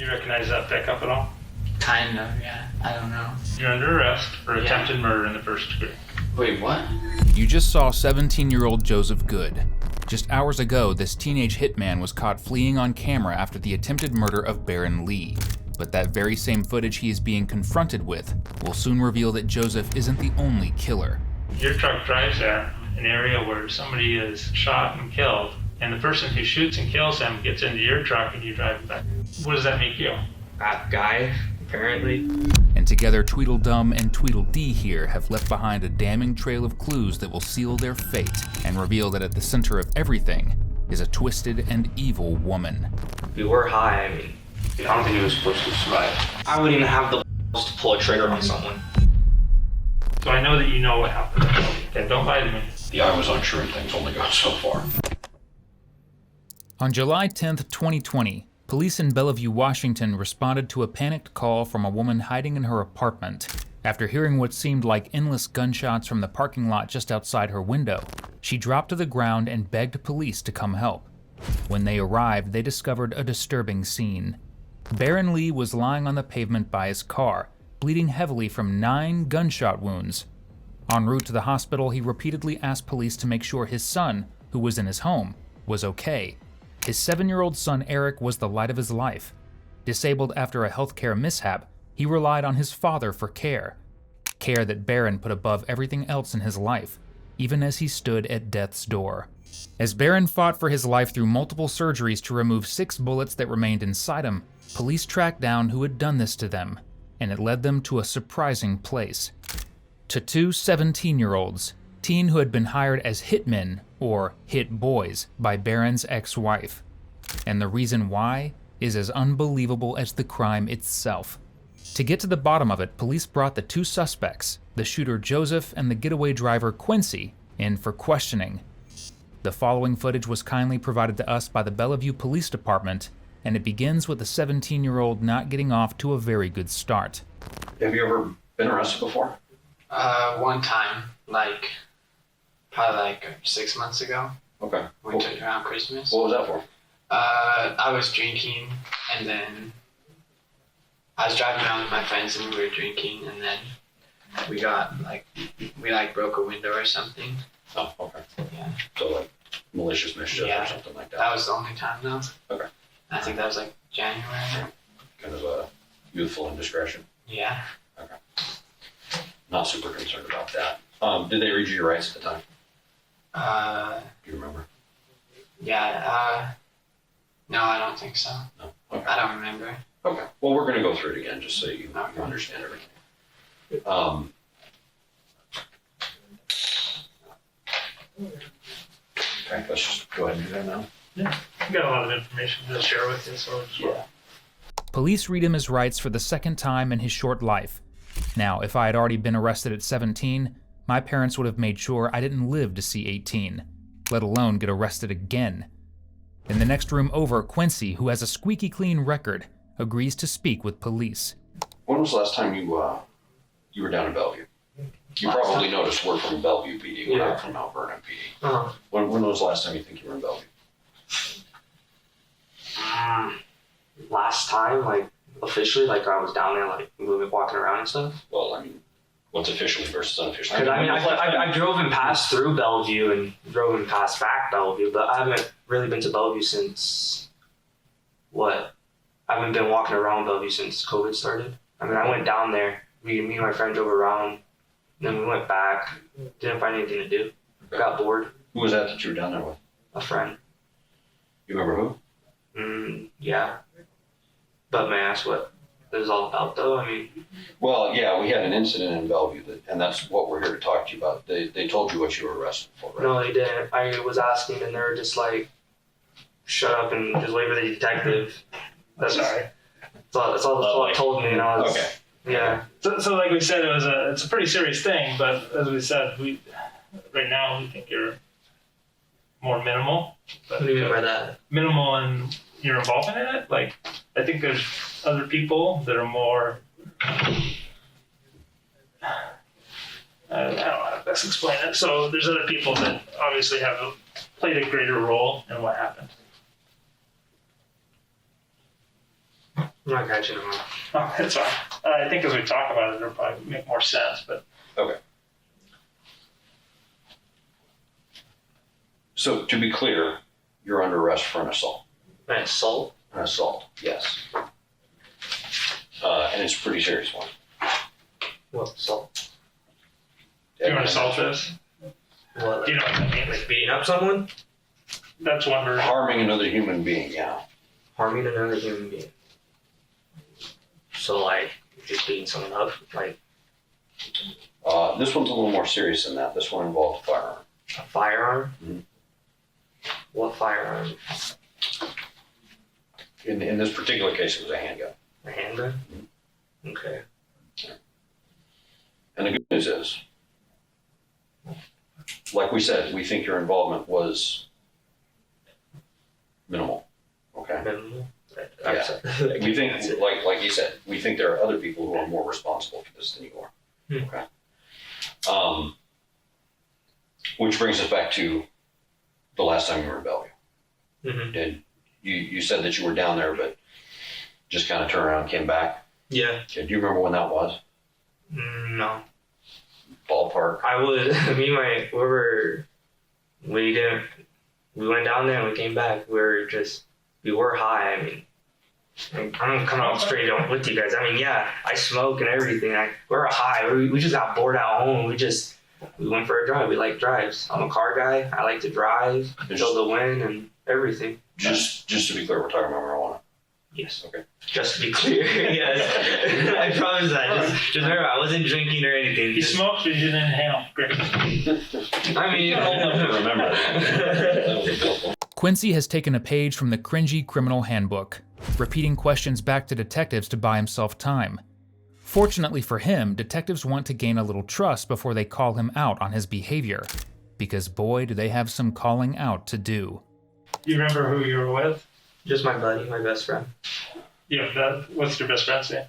You recognize that pickup at all? Kind of, yeah. I don't know. You're under arrest for attempted murder in the first degree. Wait, what? You just saw 17-year-old Joseph Good. Just hours ago, this teenage hitman was caught fleeing on camera after the attempted murder of Baron Lee. But that very same footage he is being confronted with will soon reveal that Joseph isn't the only killer. Your truck drives there, an area where somebody is shot and killed, and the person who shoots and kills him gets into your truck and you drive it back. What does that make you? Bad guy, apparently. And together, Tweedledum and Tweedledee here have left behind a damning trail of clues that will seal their fate and reveal that at the center of everything is a twisted and evil woman. We were high, I mean, I don't think he was supposed to survive. I wouldn't even have the balls to pull a trigger on someone. So I know that you know what happened. Okay, don't lie to me. The I was unsure and things only go so far. On July 10th, 2020, police in Bellevue, Washington responded to a panicked call from a woman hiding in her apartment. After hearing what seemed like endless gunshots from the parking lot just outside her window, she dropped to the ground and begged police to come help. When they arrived, they discovered a disturbing scene. Baron Lee was lying on the pavement by his car, bleeding heavily from 9 gunshot wounds. En route to the hospital, he repeatedly asked police to make sure his son, who was in his home, was okay. His 7-year-old son Eric was the light of his life. Disabled after a healthcare mishap, he relied on his father for care that Baron put above everything else in his life, even as he stood at death's door. As Baron fought for his life through multiple surgeries to remove 6 bullets that remained inside him, police tracked down who had done this to them, and it led them to a surprising place. To 2 17-year-olds, teen who had been hired as hitmen, or hit boys, by Baron's ex-wife. And the reason why is as unbelievable as the crime itself. To get to the bottom of it, police brought the 2 suspects, the shooter Joseph and the getaway driver Quincy, in for questioning. The following footage was kindly provided to us by the Bellevue Police Department, and it begins with the 17-year-old not getting off to a very good start. Have you ever been arrested before? One time, probably 6 months ago. Okay. We took it around Christmas. What was that for? I was drinking, and then I was driving around with my friends, and we were drinking, and then we broke a window or something. Oh, okay. Yeah. So malicious mischief Yeah. or something like that? That was the only time, though. Okay. I think that was January. Kind of a youthful indiscretion? Yeah. Okay. Not super concerned about that. Did they read you your rights at the time? Do you remember? Yeah, no, I don't think so. No? Okay. I don't remember. Okay. Well, we're going to go through it again just so you understand everything. Okay, let's just go ahead and do that now. Yeah, I've got a lot of information to share with you, so Yeah. Police read him his rights for the second time in his short life. Now, if I had already been arrested at 17, my parents would have made sure I didn't live to see 18, let alone get arrested again. In the next room over, Quincy, who has a squeaky clean record, agrees to speak with police. When was the last time you were down in Bellevue? You probably noticed we're from Bellevue PD, we're not from Mount Vernon PD. Uh-huh. When was the last time you think you were in Bellevue? Last time, officially, I was down there, moving, walking around and stuff. Well, I mean, what's officially versus unofficially? Because I drove and passed through Bellevue and drove and passed back Bellevue, but I haven't really been to Bellevue since, I haven't been walking around Bellevue since COVID started. I mean, I went down there, me and my friend drove around, then we went back, didn't find anything to do, got bored. Who was that you were down there with? A friend. You remember who? Yeah. But may I ask what it was all about, though? I mean... Well, yeah, we had an incident in Bellevue, and that's what we're here to talk to you about. They told you what you were arrested for, right? No, they didn't. I was asking, and they were just shut up and just wait for the detective. That's sorry. That's all they told me, and I was... Okay. Yeah. So like we said, it's a pretty serious thing, but as we said, right now we think you're more minimal. What do you mean by that? Minimal in your involvement in it? I think there's other people that are more, I don't know how to best explain it. So there's other people that obviously have played a greater role in what happened. I'm not catching them all. Oh, that's fine. I think as we talk about it, it'll probably make more sense, but Okay. So to be clear, you're under arrest for an assault. An assault? An assault, yes. And it's a pretty serious one. What assault? do you want to solve this? What? Do you know what that means? Like beating up someone? That's one version. Harming another human being, yeah. Harming another human being. So like just beating someone up? Like This one's a little more serious than that. This one involved a firearm. a firearm? Mhm. What firearm? In this particular case, it was a handgun. A handgun? Okay. And the good news is, like we said, we think your involvement was minimal. Okay. Minimal? Yeah. We think, like you said, we think there are other people who are more responsible for this than you are. Hmm. Okay. Which brings us back to the last time you were in Bellevue. Mm-hmm. Did you said that you were down there, but just kind of turned around and came back? Yeah. Okay, do you remember when that was? No. Ballpark? I would. Me and my whoever. We didn't. We went down there and we came back. We were high. I mean, I'm gonna come out straight on with you guys. I mean, yeah, I smoke and everything. We're high. We just got bored at home. We went for a drive. We like drives. I'm a car guy. I like to drive, feel the wind and everything. Just to be clear, we're talking about marijuana. Yes. Okay. Just to be clear, yes. I promise that. Just remember, I wasn't drinking or anything. You smoked, but you didn't inhale. Great. I mean, Remember that. Quincy has taken a page from the cringy criminal handbook, repeating questions back to detectives to buy himself time. Fortunately for him, detectives want to gain a little trust before they call him out on his behavior, because boy, do they have some calling out to do. You remember who you were with? Just my buddy, my best friend. Yeah, what's your best friend's name?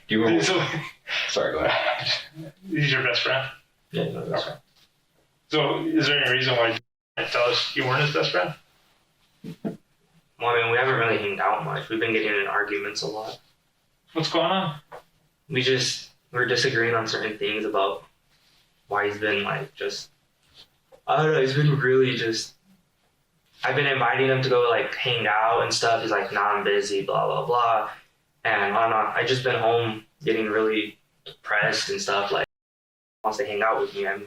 Do you remember? Sorry, go ahead. He's your best friend? Yeah, my best friend. So is there any reason why you didn't tell us you weren't his best friend? Well, I mean, we haven't really hanged out much. We've been getting in arguments a lot. What's going on? We're disagreeing on certain things about why he's been I don't know, he's been really I've been inviting him to go hang out and stuff. He's like, nah, I'm busy, blah, blah, blah. And I just been home getting really depressed and stuff. Wants to hang out with me. I'm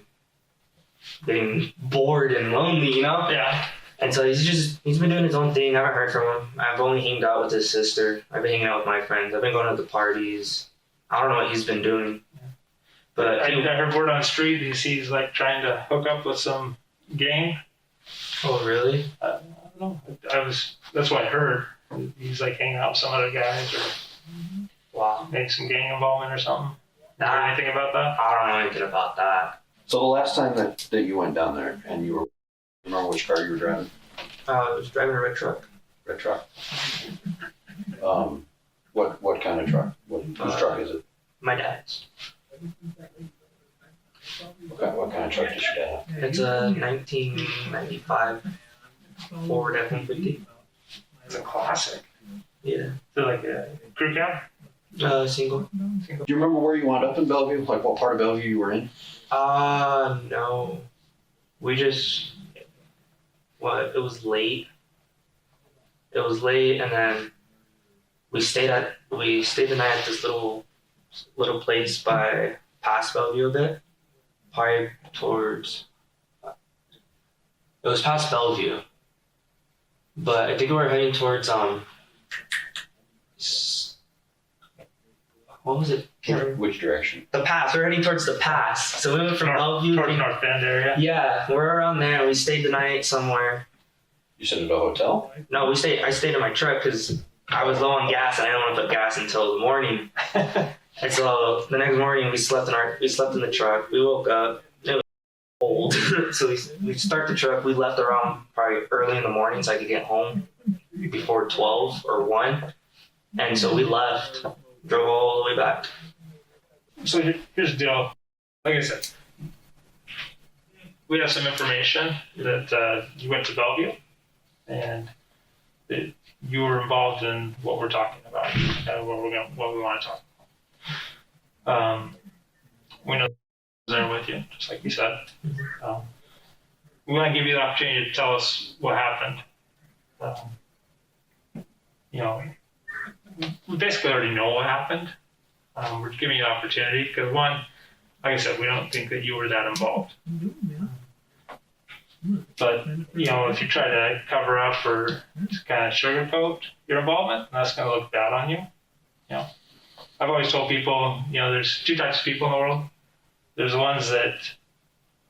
getting bored and lonely, you know? Yeah. And so he's been doing his own thing. I haven't heard from him. I've only hanged out with his sister. I've been hanging out with my friends. I've been going to the parties. I don't know what he's been doing. But I heard word on the street he's trying to hook up with some gang. Oh, really? I don't know. That's what I heard. He's hanging out with some other guys or Wow. maybe some gang involvement or something. Nah, Heard anything about that? I don't know anything about that. So the last time that you went down there and you remember which car you were driving? I was driving a red truck. Red truck. What kind of truck? Whose truck is it? My dad's. What kind of truck does your dad have? It's a 1995 Ford F-150. It's a classic. Yeah. Is it like a crew cab? Single. Do you remember where you wound up in Bellevue? Like what part of Bellevue you were in? No. It was late. It was late, and then we stayed the night at this little place past Bellevue a bit. Probably towards, it was past Bellevue. But I think we were heading towards, what was it? Which direction? The pass. We were heading towards the pass. So we went from Bellevue. Towards North Bend area. Yeah, we're around there. We stayed the night somewhere. You said at a hotel? No, I stayed in my truck because I was low on gas and I didn't want to put gas until the morning. And so the next morning we slept in the truck. We woke up. It was cold. So we start the truck. We left around probably early in the morning so I could get home before 12 or 1. And so we left, drove all the way back. So here's the deal. Like I said, we have some information that you went to Bellevue and you were involved in what we're talking about, what we want to talk about. We know there with you, just like you said. We want to give you the opportunity to tell us what happened. We basically already know what happened. We're giving you the opportunity because, one, like I said, we don't think that you were that involved. But, if you try to cover up or to kind of sugarcoat your involvement, that's going to look bad on you. I've always told people, there's two types of people in the world. There's the ones that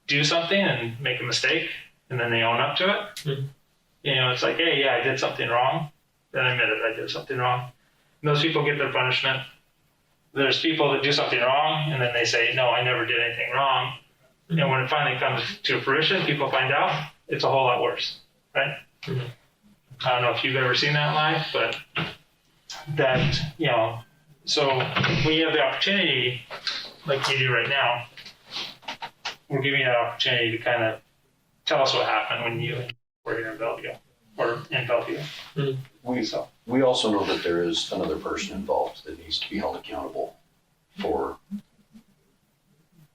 do something and make a mistake, and then they own up to it. Mm-hmm. It's like, hey, yeah, I did something wrong. Then I admit it, I did something wrong. And those people get their punishment. There's people that do something wrong, and then they say, no, I never did anything wrong. And when it finally comes to fruition, people find out it's a whole lot worse, right? Mm-hmm. I don't know if you've ever seen that in life, but that, so when you have the opportunity, like you do right now, we're giving you an opportunity to kind of tell us what happened when you were here in Bellevue, or in Bellevue. Mm-hmm. We also know that there is another person involved that needs to be held accountable for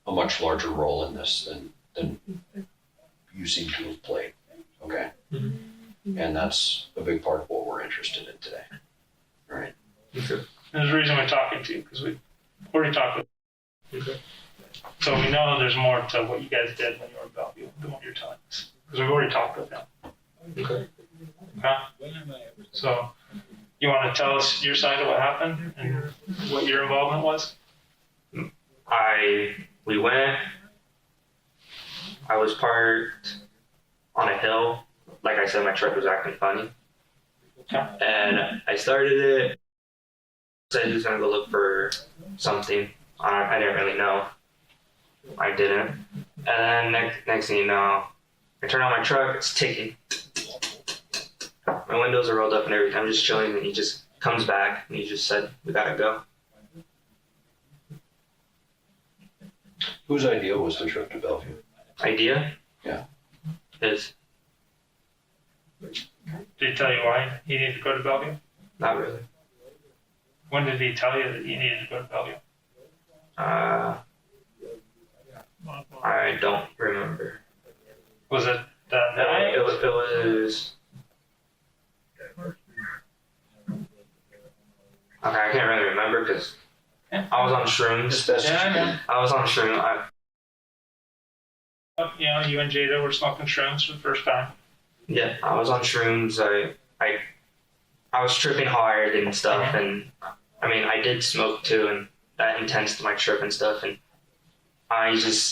a much larger role in this than you seem to have played. Okay? Mm-hmm. And that's a big part of what we're interested in today. Right? Okay. There's a reason we're talking to you, because we've already talked with you. Okay. So we know there's more to what you guys did when you were in Bellevue than what you're telling us, because we've already talked with them. Okay. So you want to tell us your side of what happened and what your involvement was? We went. I was parked on a hill. Like I said, my truck was acting funny. Okay. And I started it. Said he was gonna go look for something. I didn't really know. I didn't. And then next thing you know, I turn on my truck, it's ticking. My windows are rolled up and everything. I'm just chilling, and he just comes back and he just said, "We gotta go." Whose idea was the trip to Bellevue? Idea? Yeah. His. Did he tell you why he needed to go to Bellevue? Not really. When did he tell you that you needed to go to Bellevue? I don't remember. Was it that night? It was. Okay, I can't really remember because I was on shrooms. I was on shrooms. You and Jada were smoking shrooms for the first time. Yeah, I was on shrooms. I was tripping hard and stuff, and I did smoke too, and that intense to my trip and stuff, and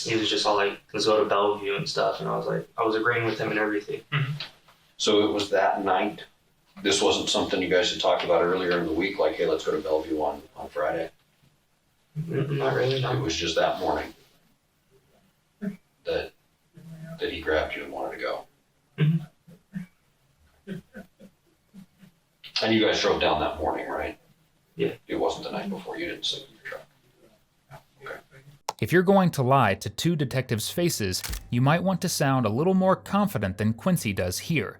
he was just all like, let's go to Bellevue and stuff, and I was agreeing with him and everything. Mm-hmm. So it was that night. This wasn't something you guys had talked about earlier in the week, like, hey, let's go to Bellevue on Friday. Not really. No. It was just that morning that he grabbed you and wanted to go. Mm-hmm. And you guys drove down that morning, right? Yeah. It wasn't the night before. You didn't sit in your truck. Okay. If you're going to lie to two detectives' faces, you might want to sound a little more confident than Quincy does here.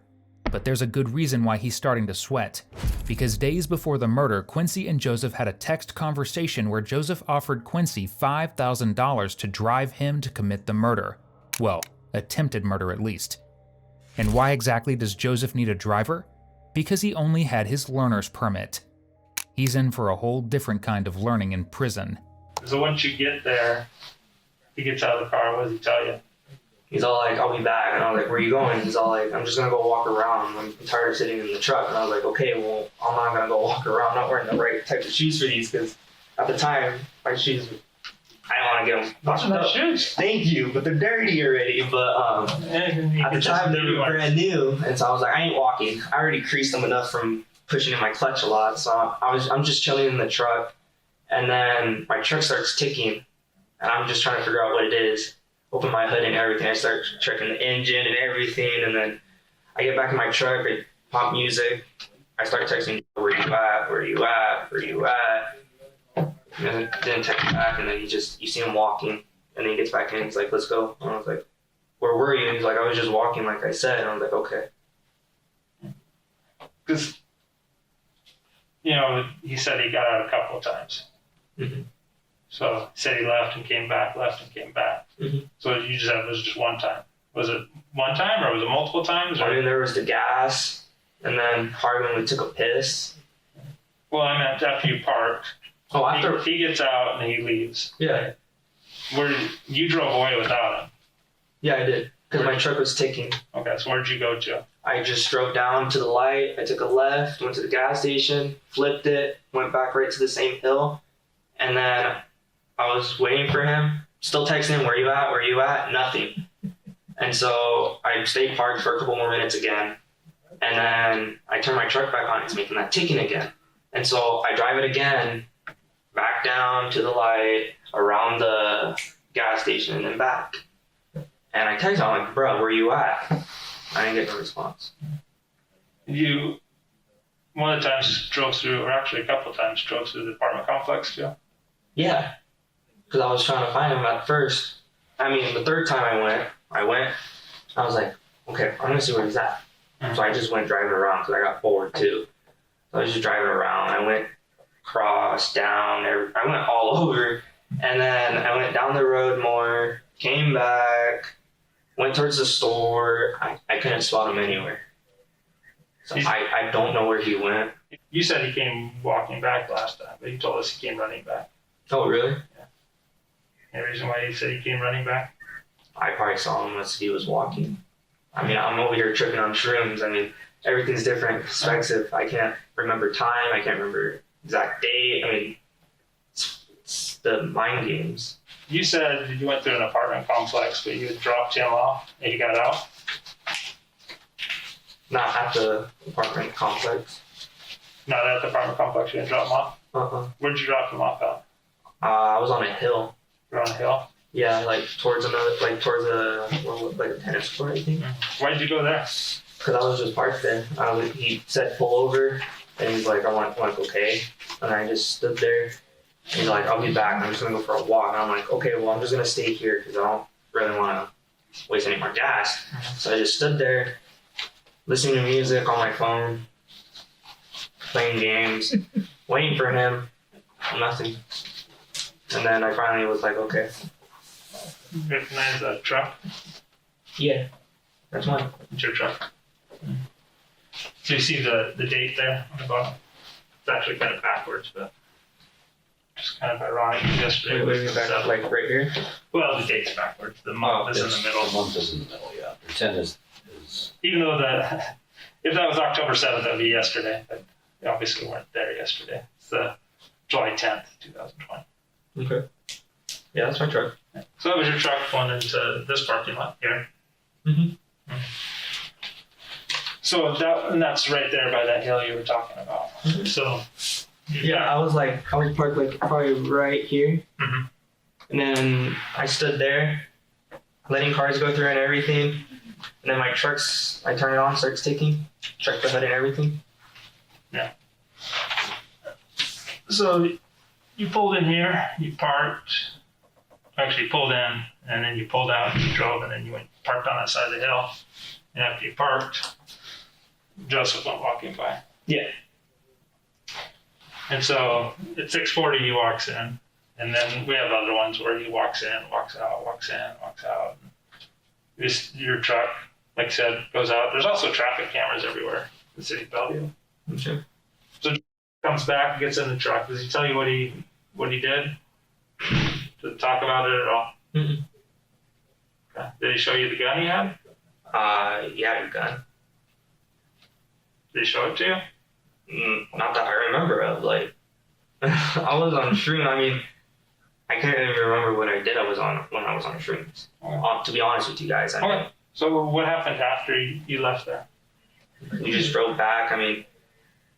But there's a good reason why he's starting to sweat. Because days before the murder, Quincy and Joseph had a text conversation where Joseph offered Quincy $5,000 to drive him to commit the murder. Well, attempted murder at least. And why exactly does Joseph need a driver? Because he only had his learner's permit. He's in for a whole different kind of learning in prison. So once you get there, he gets out of the car, what does he tell you? He's all like, I'll be back. And I was like, where are you going? He's all like, I'm just going to go walk around. I'm tired of sitting in the truck. And I was like, okay, well, I'm not going to go walk around. I'm not wearing the right type of shoes for these because at the time, my shoes, I don't want to get them fucked up. Shoes. Thank you, but they're dirty already. But at the time, they were brand new. And so I was like, I ain't walking. I already creased them enough from pushing in my clutch a lot. So I'm just chilling in the truck. And then my truck starts ticking. And I'm just trying to figure out what it is. Open my hood and everything. I start checking the engine and everything. And then I get back in my truck. I pop music. I start texting, where you at? Where you at? Where you at? And then didn't text me back. And then you see him walking. And then he gets back in. He's like, let's go. And I was like, where were you? And he's like, I was just walking like I said. And I was like, okay. Because you know, he said he got out a couple of times. Mhm. So he said he left and came back, left and came back. Mhm. So you just said it was just one time. Was it one time or was it multiple times? I Or? mean, there was the gas, and then probably when we took a piss. Well, I meant after you parked. Oh, after. He gets out and he leaves. Yeah. Where you drove away without him. Yeah, I did. Because my truck was ticking. Okay, so where'd you go to? I just drove down to the light. I took a left, went to the gas station, flipped it, went back right to the same hill. And then I was waiting for him, still texting him, where you at? Where you at? Nothing. And so I stayed parked for a couple more minutes again. And then I turned my truck back on. It's making that ticking again. And so I drive it again, back down to the light, around the gas station, and then back. And I text him, I'm like, bro, where you at? I didn't get no response. You, one of the times drove through, or actually a couple of times drove through the apartment complex too. Yeah. Because I was trying to find him at first. I mean, the third time I went, I was like, okay, I'm going to see where he's at. Mhm. So I just went driving around because I got bored too. So I was just driving around. I went across, down, I went all over. And then I went down the road more, came back, went towards the store. I couldn't spot him anywhere. So I don't know where he went. You said he came walking back last time, but you told us he came running back. Oh, really? Any reason why you said he came running back? I probably saw him as he was walking. I mean, I'm over here tripping on shrooms. I mean, everything's different perspective. I can't remember time. I can't remember exact date. I mean, it's the mind games. You said you went through an apartment complex, but you had dropped him off and he got out. Not at the apartment complex. Not at the apartment complex, you didn't drop him off. Uh-uh. Where'd you drop him off at? I was on a hill. You're on a hill. Yeah, like towards a tennis court, I think. Why did you go there? Because I was just parked there. He said pull over, and he's like, I'm like, okay. And I just stood there. And he's like, I'll be back. I'm just gonna go for a walk. And I'm like, okay, well, I'm just gonna stay here because I don't really want to waste any more gas. So I just stood there, listening to music on my phone, playing games, waiting for him. Nothing. And then I finally was like, okay. Recognize that truck? Yeah, that's mine. It's your truck. So you see the date there on the bottom? It's actually kind of backwards, but just kind of ironic. Yesterday was the back, 7th. like right here. Well, the date's backwards. The month is in the middle. The month is in the middle, yeah. The 10 is Even though if that was October 7th, that would be yesterday. But we obviously weren't there yesterday. It's July 10th, 2020. Okay. Yeah, that's my truck. So that was your truck going into this parking lot here. Mm-hmm. So that's right there by that hill you were talking about. Mhm. So Yeah, I was parked like probably right here. Mhm. And then I stood there, letting cars go through and everything. And then I turn it on, starts ticking, check the hood and everything. So you pulled in here, you parked, actually you pulled in, and then you pulled out, and you drove, and then you went parked on that side of the hill. And after you parked, Joseph went walking by. Yeah. And so at 6:40 he walks in, and then we have other ones where he walks in, walks out, walks in, walks out. Your truck, like I said, goes out. There's also traffic cameras everywhere in the city of Bellevue. Okay. Comes back, gets in the truck. Does he tell you what he did? To talk about it at all? Mm-mm. Okay. Did he show you the gun he had? He had a gun. Did he show it to you? Not that I remember of. Like, I was on shroom. I mean, I can't even remember what I did. When I was on shrooms. Okay. To be honest with you guys, I mean, Okay. So what happened after you left there? we just drove back. I mean,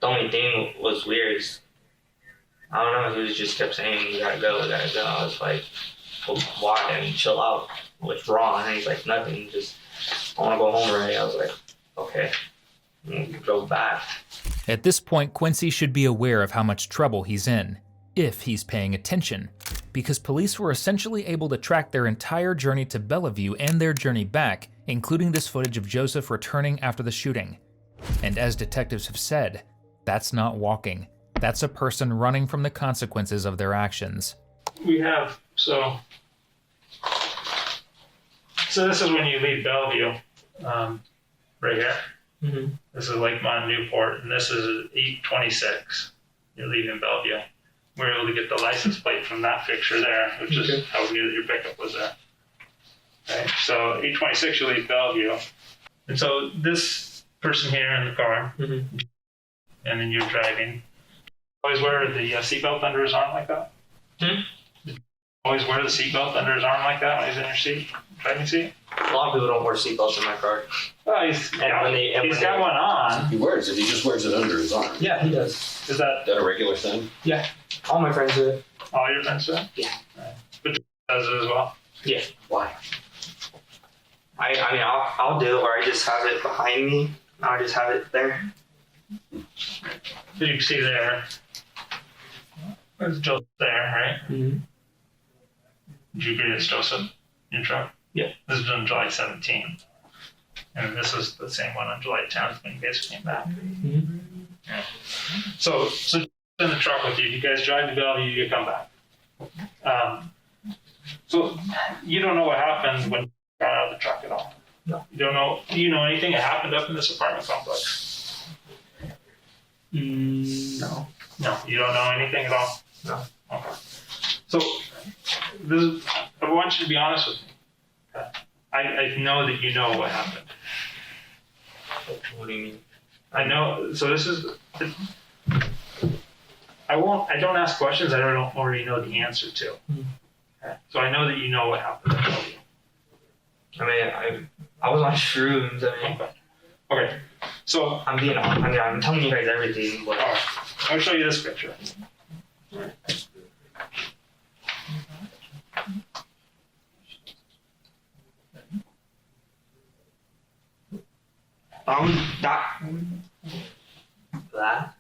the only thing was weird is, I don't know, he just kept saying, you gotta go, we gotta go. I was like, well, why? I mean, chill out. What's wrong? And he's like, nothing, just, I wanna go home already. I was like, okay. And we drove back. At this point, Quincy should be aware of how much trouble he's in, if he's paying attention, because police were essentially able to track their entire journey to Bellevue and their journey back, including this footage of Joseph returning after the shooting. And as detectives have said, that's not walking. That's a person running from the consequences of their actions. We have, so this is when you leave Bellevue, right here. Mm-hmm. This is Lakemont Newport, and this is 8:26. You're leaving Bellevue. We were able to get the license plate from that picture there, which is how we knew that your pickup was there. Right, so 8:26, you leave Bellevue. And so this person here in the car, and then you're driving, always wear the seatbelt under his arm like that? Always wear the seatbelt under his arm like that when he's in your seat, driving seat? A lot of people don't wear seatbelts in my car. Well, he's got one on. He wears it. He just wears it under his arm. Yeah, he does. Is that Is that a regular thing? Yeah, all my friends do it. all your friends do? Yeah. Right. But does it as well? Yeah. Why? I mean, I'll do it, or I just have it behind me. I'll just have it there. So you can see there. There's Joseph there, right? Mm-hmm. Did you agree it's Joseph in your truck? Yeah. This is on July 17th. And this was the same one on July 10th when you guys came back. Mm-hmm. Yeah. So in the truck with you. You guys drive to Bellevue, you come back. So you don't know what happened when you got out of the truck at all. No. You don't know. Do you know anything that happened up in this apartment complex? No. No, you don't know anything at all. No. Okay. So I want you to be honest with me. Okay? I know that you know what happened. What do you mean? I know. So this is. I don't ask questions I don't already know the answer to. Okay? So I know that you know what happened. I mean, I was on shrooms. I mean, Okay. So I'm telling you guys everything. But all right. I'm gonna show you this picture. that.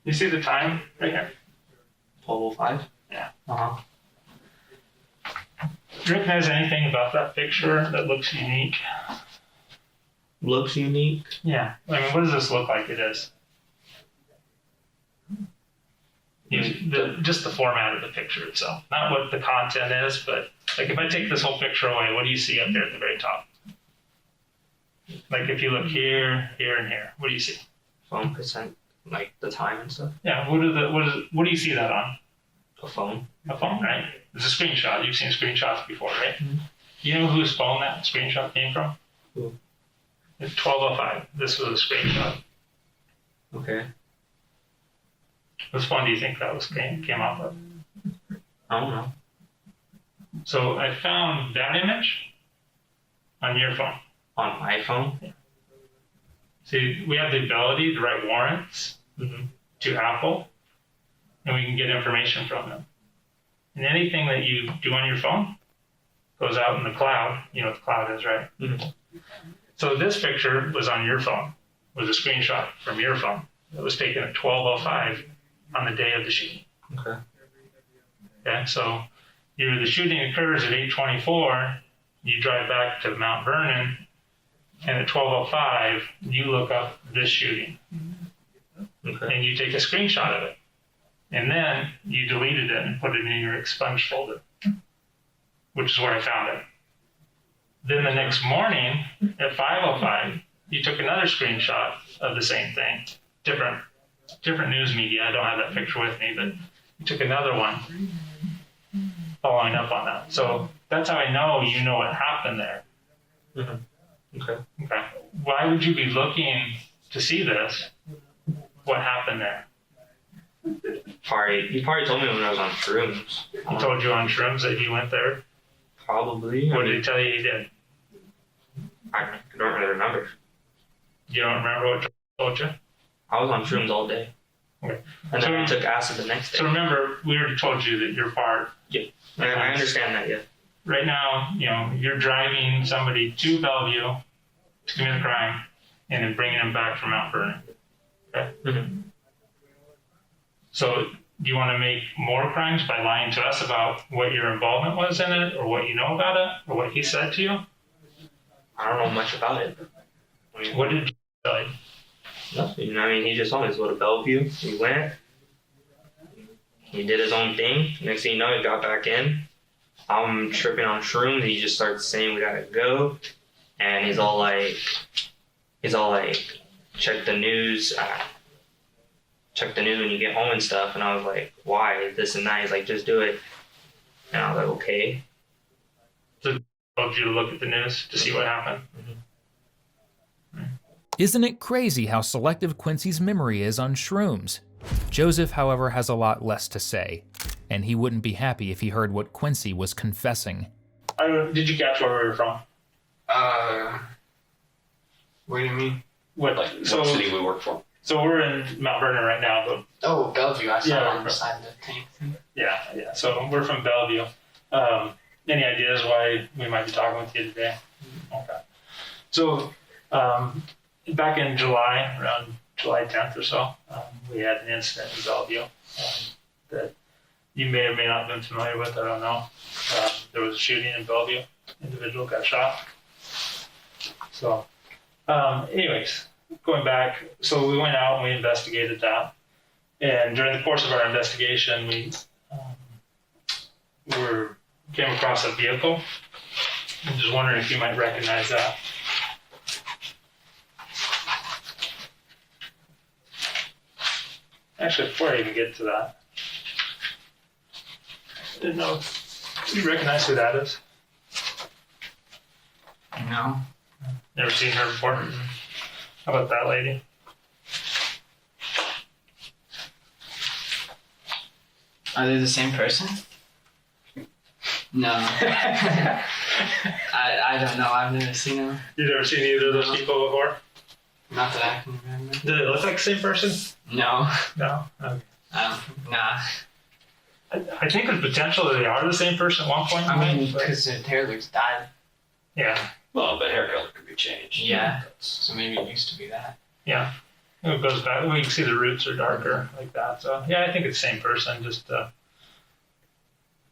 You see the time right here? 12:05. Yeah. Uh-huh. Do you recognize anything about that picture that looks unique? Looks unique. Yeah. I mean, what does this look like it is? Just the format of the picture itself. Not what the content is, but like if I take this whole picture away, what do you see up there at the very top? Like if you look here, here, and here, what do you see? Phone percent, like the time and stuff. Yeah, what do you see that on? A phone. A phone, right? It's a screenshot. You've seen screenshots before, right? Mm-hmm. You know whose phone that screenshot came from? Who? It's 12:05. This was a screenshot. Okay. Which phone do you think that came off of? I don't know. So I found that image on your phone. On my phone. See, we have the ability to write warrants to Apple, and we can get information from them. And anything that you do on your phone goes out in the cloud. You know what the cloud is, right? Mm-hmm. So this picture was on your phone, was a screenshot from your phone. It was taken at 12:05 on the day of the shooting. Okay. Okay, so the shooting occurs at 8:24. You drive back to Mount Vernon, and at 12:05 you look up this shooting, Okay. and you take a screenshot of it, and then you deleted it and put it in your expunged folder, which is where I found it. Then the next morning at 5:05, you took another screenshot of the same thing, different news media. I don't have that picture with me, but you took another one following up on that. So that's how I know you know what happened there. Mm-hmm. Okay. Okay. Why would you be looking to see this? What happened there? You probably told me when I was on shrooms. He told you on shrooms that he went there. Probably. What did he tell you he did? I don't really remember. You don't remember what he told you? I was on shrooms all day. Okay. And then I took acid the next day. So remember, we already told you that you're part. I understand that, yeah. Right now, you're driving somebody to Bellevue to commit a crime and then bringing them back from Mount Vernon. Okay? Mm-hmm. So do you want to make more crimes by lying to us about what your involvement was in it or what you know about it or what he said to you? I don't know much about it. I mean, What did he tell you? Nothing. I mean, he just told me to go to Bellevue. He went. He did his own thing. Next thing you know, he got back in. I'm tripping on shrooms. He just starts saying we gotta go, and he's all like, check the news. Check the news when you get home and stuff. And I was like, why? This and that. He's like, just do it. And I was like, okay. So I told you to look at the news to see what happened. Isn't it crazy how selective Quincy's memory is on shrooms? Joseph, however, has a lot less to say, and he wouldn't be happy if he heard what Quincy was confessing. Did you catch where we were from? What do you mean? What city we work for? So we're in Mount Vernon right now, but Oh, Bellevue. I saw Yeah, on the side of the tank thing. yeah. So we're from Bellevue. Any ideas why we might be talking with you today? Okay. So back in July, around July 10th or so, we had an incident in Bellevue that you may or may not have been familiar with. I don't know. There was a shooting in Bellevue. Individual got shot. So, anyways, going back, so we went out and we investigated that. And during the course of our investigation, we came across a vehicle. I'm just wondering if you might recognize that. Actually, before I even get to that, I didn't know if you recognize who that is. No. Never seen her before. How about that lady? Are they the same person? No. I don't know. I've never seen them. You've never seen either of those people before? Not that I can remember. Did it look like the same person? No. No. Okay. Nah. I think there's potential that they are the same person at one point. I mean, but- because their hair looks dyed. yeah, Well, but hair color could be changed. Yeah. So maybe it used to be that. yeah. It goes back. We can see the roots are darker like that. So yeah, I think it's the same person. Just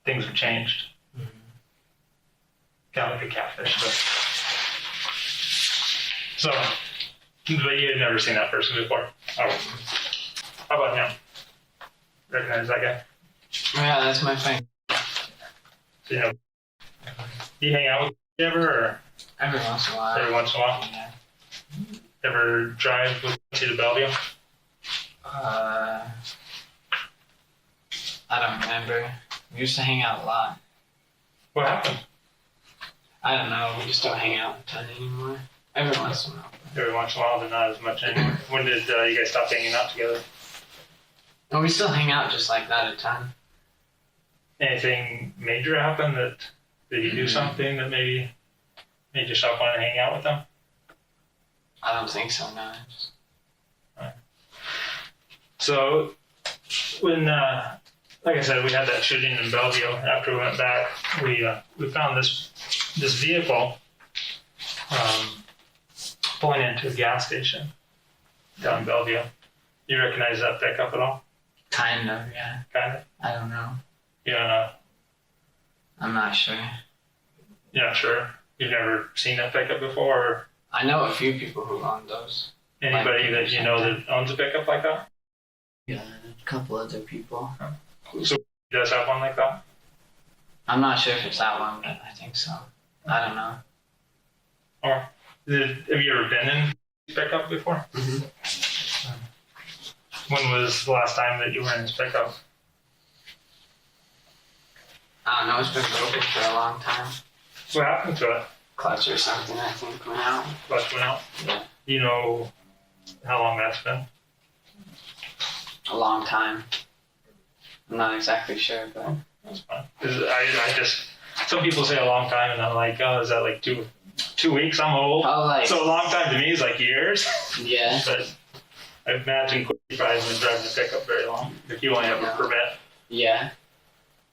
things have changed. Kind of like a catfish, but so. But you had never seen that person before. Oh. How about him? Recognize that guy? Yeah, that's my friend. So, do you hang out with him ever, or Every once in a while. every once in a while? Yeah. Ever drive with you to Bellevue? I don't remember. We used to hang out a lot. What happened? I don't know. We just don't hang out a ton anymore. Every once in a while. Every once in a while, but not as much anymore. When did you guys stop hanging out together? And we still hang out just like that a ton. Anything major happen that did you do something that maybe made you stop wanting to hang out with them? I don't think so, no. Just... So when, like I said, we had that shooting in Bellevue. After we went back, we found this vehicle pulling into a gas station down in Bellevue. You recognize that pickup at all? Kind of, yeah. Kind of. I don't know. You don't know. I'm not sure. You're not sure. You've never seen that pickup before, or I know a few people who own those. anybody that you know that owns a pickup like that? Yeah, a couple other people. So he does have one like that? I'm not sure if it's that one, but I think so. I don't know. Or have you ever been in a pickup before? Mm-hmm. When was the last time that you were in this pickup? I don't know. It's been broken for a long time. What happened to it? Clutch or something, I think, went out. Clutch went out? Yeah. Do you know how long that's been? A long time. I'm not exactly sure, but That's fine. 'Cause I just, some people say a long time, and I'm like, oh, is that like 2 weeks? I'm old. oh, like So a long time to me is like years. yeah, But I imagine Quincy probably hasn't been driving the pickup very long. If you only have a permit. yeah.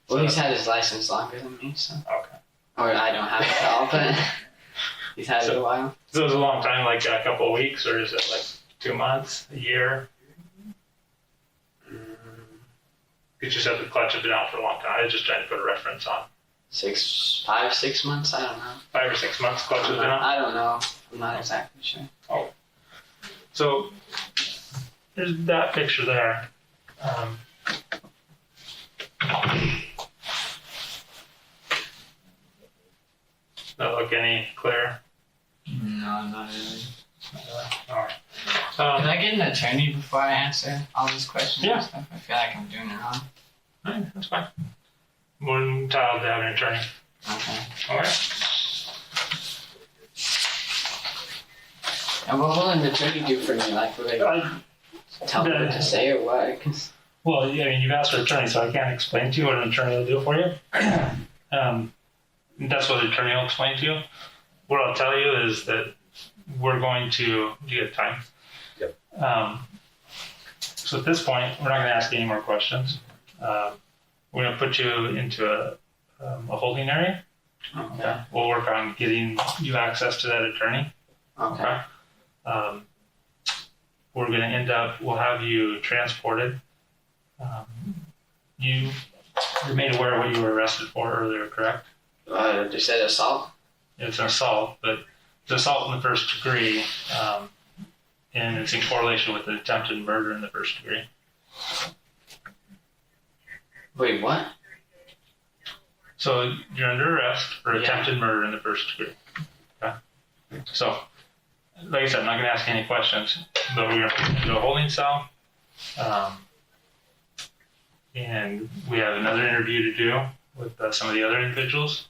Well, So- he's had his license longer than me, so Okay. or I don't have it at all, but he's had it a while. So it's a long time, like a couple of weeks, or is it like 2 months, a year? You just have the clutch have been out for a long time. I was just trying to put a reference on. 5, 6 months. I don't know. 5 or 6 months clutch has been out. I don't know. I'm not exactly sure. So there's that picture there. Not look any clearer. No, not really. All right. Can I get an attorney before I answer all these questions Yeah. and stuff? I feel like I'm doing it wrong. All right, that's fine. More than entitled to have an attorney. Okay. All right. And what will an attorney do for me? Like, will they tell me what to say or what? 'Cause- Well, yeah, I mean, you've asked for an attorney, so I can't explain to you what an attorney will do for you. That's what an attorney will explain to you. What I'll tell you is that we're going to do you have time. Yep. So at this point, we're not going to ask any more questions. We're going to put you into a holding area. Okay. We'll work on getting you access to that attorney. Okay. We're going to we'll have you transported. You're made aware of what you were arrested for earlier, correct? They said assault? It's an assault, but it's assault in the first degree, and it's in correlation with an attempted murder in the first degree. Wait, what? So you're under arrest for Yeah. attempted murder in the first degree. Okay? So, like I said, I'm not going to ask any questions, but we're going to put you into a holding cell. And we have another interview to do with some of the other individuals.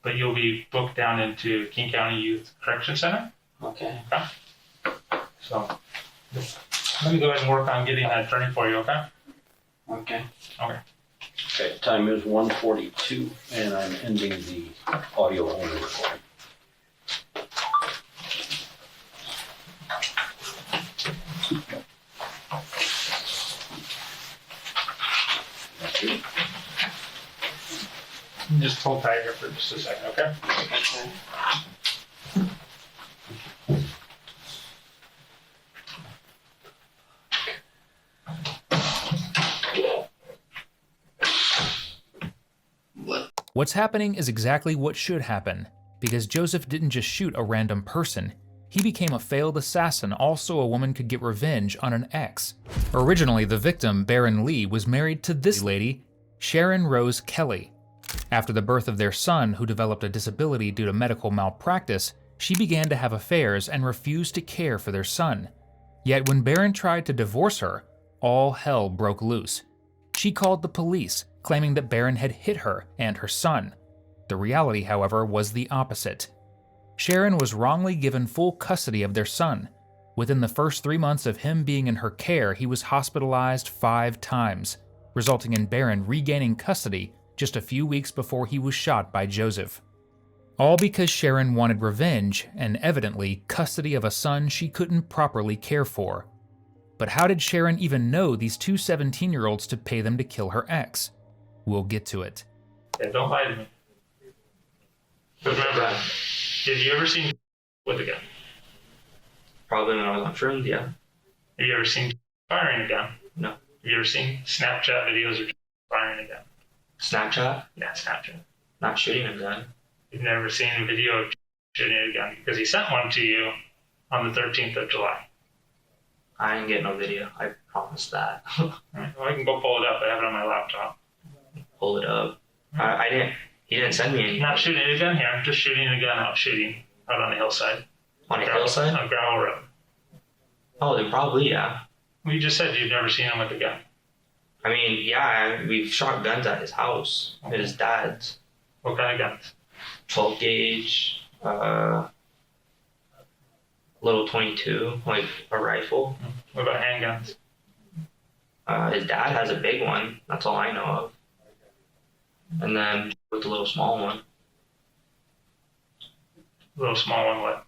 But you'll be booked down into King County Youth Correction Center. Okay. So let me go ahead and work on getting that attorney for you, okay? Okay. Okay, time is 1:42, and I'm ending the audio only recording. Just hold tight here for just a second, okay? Okay. What? What's happening is exactly what should happen, because Joseph didn't just shoot a random person. He became a failed assassin, also a woman could get revenge on an ex. Originally, the victim, Baron Lee, was married to this lady, Sharon Rose Kelly. After the birth of their son, who developed a disability due to medical malpractice, she began to have affairs and refused to care for their son. Yet when Baron tried to divorce her, all hell broke loose. She called the police, claiming that Baron had hit her and her son. The reality, however, was the opposite. Sharon was wrongly given full custody of their son. Within the first 3 months of him being in her care, he was hospitalized 5 times, resulting in Baron regaining custody just a few weeks before he was shot by Joseph. All because Sharon wanted revenge and, evidently, custody of a son she couldn't properly care for. But how did Sharon even know these two 17-year-olds to pay them to kill her ex? We'll get to it. Yeah, don't lie to me. But remember, have you ever seen with a gun? Probably when I was on trim, yeah. Have you ever seen firing a gun? No. Have you ever seen Snapchat videos of firing a gun? Snapchat? Yeah, Snapchat. Not shooting a gun. You've never seen a video of shooting a gun because he sent one to you on the 13th of July. I didn't get no video. I promise that. All right, well, I can go pull it up. I have it on my laptop. Pull it up. I didn't. He didn't send me anything. Not shooting a gun here. I'm just shooting a gun out on the hillside. On a hillside? On a gravel road. Oh, then probably, yeah. Well, you just said you've never seen him with a gun. I mean, yeah, we've shot guns at his house. At his dad's. What kind of guns? 12 gauge, little 22, like a rifle. What about handguns? His dad has a big one. That's all I know of. And then with the little small one, Little small one, what?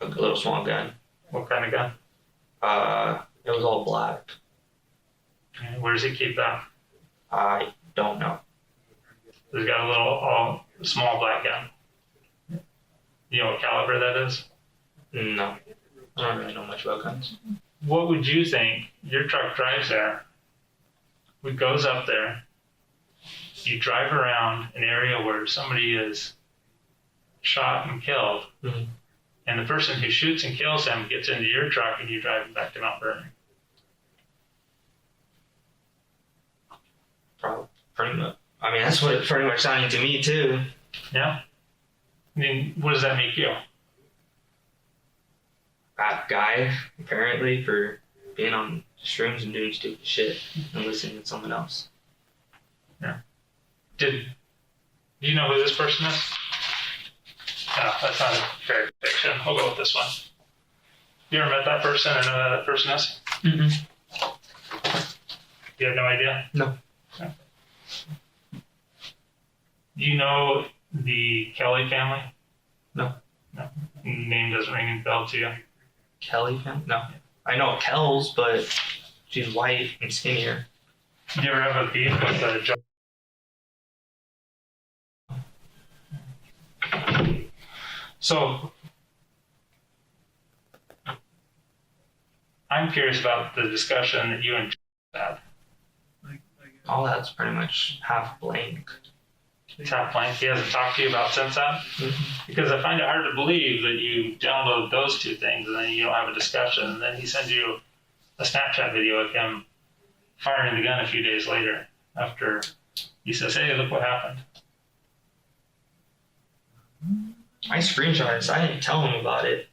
a little small gun. What kind of gun? It was all black. And where does he keep that? I don't know. He's got a little small black gun. You know what caliber that is? No, I don't really know much about guns. What would you think? Your truck drives there. It goes up there. You drive around an area where somebody is shot and killed. Mhm. and the person who shoots and kills him gets into your truck and you drive him back to Mount Vernon? Probably, pretty much. I mean, that's what it pretty much sounded to me too. Yeah? I mean, what does that make you? Bad guy, apparently, for being on shrooms and doing stupid shit and listening to someone else. Do you know who this person is? No, that's not a fair depiction. We'll go with this one. You ever met that person or know who that person is? Mm-mm. You have no idea? No. Okay. Do you know the Kelly family? No. No. Name doesn't ring a bell to you? Kelly family? No. I know Kells, but she's white and skinnier. Did you ever have a beef with Joe? So, I'm curious about the discussion that you and Joe had. All that's pretty much half blank. It's half blank. He hasn't talked to you about since that? Because I find it hard to believe that you download those two things and then you don't have a discussion. And then he sends you a Snapchat video of him firing the gun a few days later after he says, hey, look what happened. I screenshot it, so I didn't tell him about it.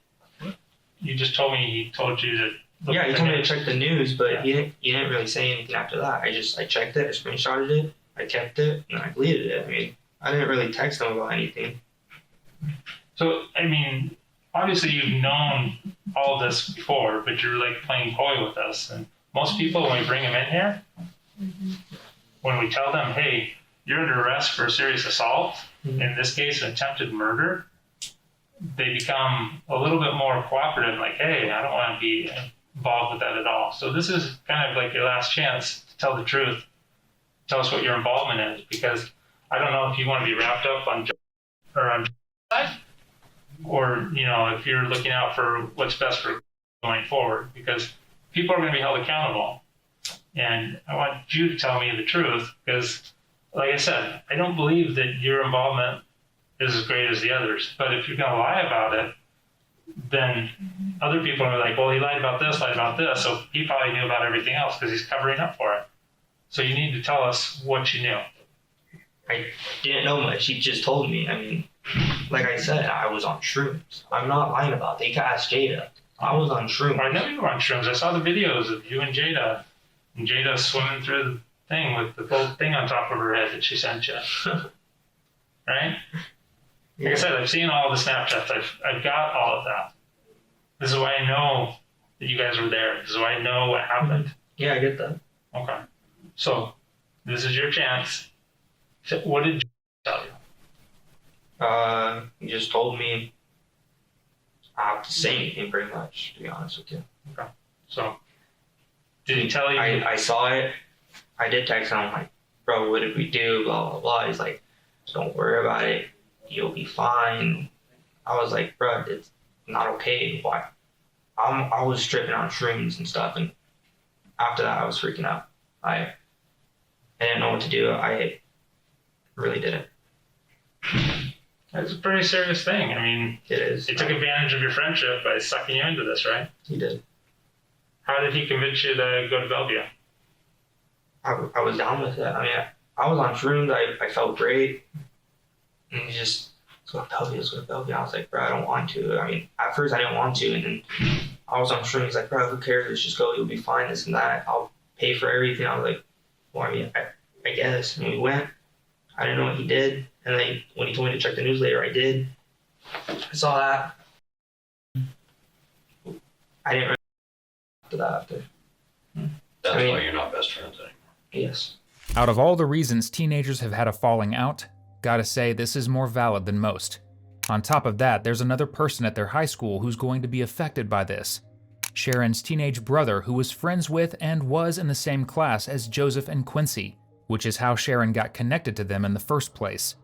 You just told me he told you to look Yeah, at he the told me to news. check the news, but Yeah. he didn't really say anything after that. I checked it, I screenshotted it, I kept it, and I deleted it. I mean, I didn't really text him about anything. So, I mean, obviously you've known all this before, but you're like playing coy with us. And most people, when we bring them in here, when we tell them, hey, you're under arrest for a serious assault, in this case, an attempted murder, they become a little bit more cooperative, like, hey, I don't want to be involved with that at all. So this is kind of like your last chance to tell the truth. Tell us what your involvement is, because I don't know if you want to be wrapped up on side, or if you're looking out for what's best for going forward, because people are going to be held accountable. And I want you to tell me the truth, because, like I said, I don't believe that your involvement is as great as the others. But if you're going to lie about it, then other people are like, well, he lied about this, so he probably knew about everything else because he's covering up for it. So you need to tell us what you knew. I didn't know much. He just told me. I mean, like I said, I was on shrooms. I'm not lying about it. You can ask Jada. I was on shrooms. I know you were on shrooms. I saw the videos of you and Jada swimming through the thing with the gold thing on top of her head that she sent you. Right? Like I said, I've seen all the Snapchats. I've got all of that. This is why I know that you guys were there. This is why I know what happened. Yeah, I get that. Okay. So, this is your chance. So what did you tell you? He just told me I have to say anything pretty much, to be honest with you. Okay. So, did he tell you? I saw it. I did text him, like, bro, what did we do? Blah, blah, blah. He's like, don't worry about it. You'll be fine. I was like, bro, it's not okay. Why? I was tripping on shrooms and stuff, and after that, I was freaking out. I didn't know what to do. I really didn't. It's a pretty serious thing. I mean, It is. he took advantage of your friendship by sucking you into this, right? He did. How did he convince you to go to Bellevue? I was down with it. I mean, I was on shrooms. I felt great. And he just, let's go to Bellevue. I was like, bro, I don't want to. I mean, at first I didn't want to. And then I was on shrooms. He's like, bro, who cares? Let's just go. You'll be fine. This and that. I'll pay for everything. I was like, well, I mean, I guess. And we went. I didn't know what he did. And then when he told me to check the news later, I did. I saw that. I didn't really after that. After. That's I mean- why you're not best friends anymore. Yes. Out of all the reasons teenagers have had a falling out, gotta say this is more valid than most. On top of that, there's another person at their high school who's going to be affected by this. Sharon's teenage brother, who was friends with and was in the same class as Joseph and Quincy, which is how Sharon got connected to them in the first place.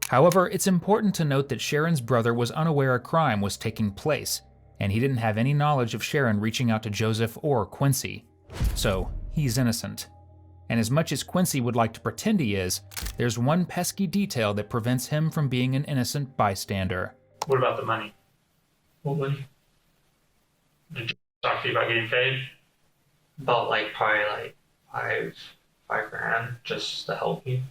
However, it's important to note that Sharon's brother was unaware a crime was taking place, and he didn't have any knowledge of Sharon reaching out to Joseph or Quincy. So, he's innocent. And as much as Quincy would like to pretend he is, there's one pesky detail that prevents him from being an innocent bystander. What about the money? What money? Talk to you about getting paid? About like probably like five grand just to help me.